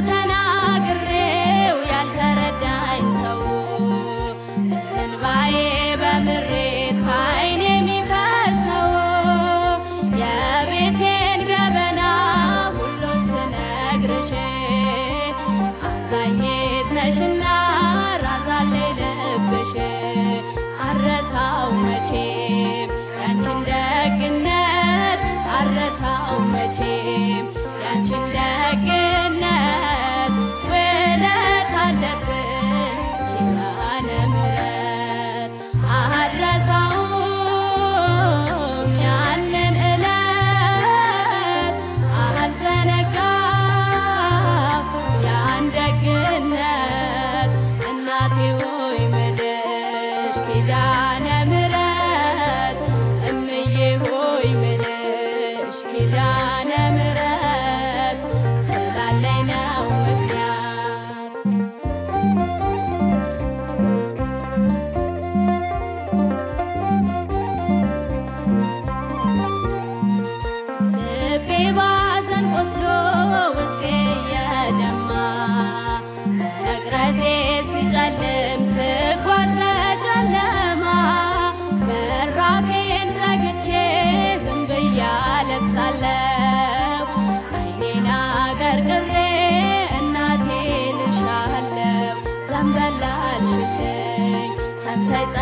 ተናግሬው ያልተረዳኝ ሰው እንባዬ በምሬት ከዓይኔ የሚፈሰው የቤቴን ገበና ሁሉን ስነግርሽ አዛኝት ነሽና ራራልኝ ልብሽ አረሳው መቼም ያንቺን ደግነት አረሳው መቼም ያንቺን ደግነት ውለት አለብን ኪዳነ ምሕረት አረሳውም ያንን ዕለት አልዘነጋም ያን ደግነት እናቴ ሆይ ምልሽ ኪዳነ ምሕረት እምዬ ሆይ ምልሽ ኪዳነ ምሕረት ስላለኝ ነው ምክንያት ልቤ ባዘን ቆስሎ ውስጤ የደማ መቅረዜ ሲጨልም ስጓዝ በጨለማ በራፌን ዘግቼ ዝም ብዬ አለቅሳለሁ ዓይኔን አቀርቅሬ እናቴ ልሻለሁ ዘንበል አልሽልኝ ሰምተሽ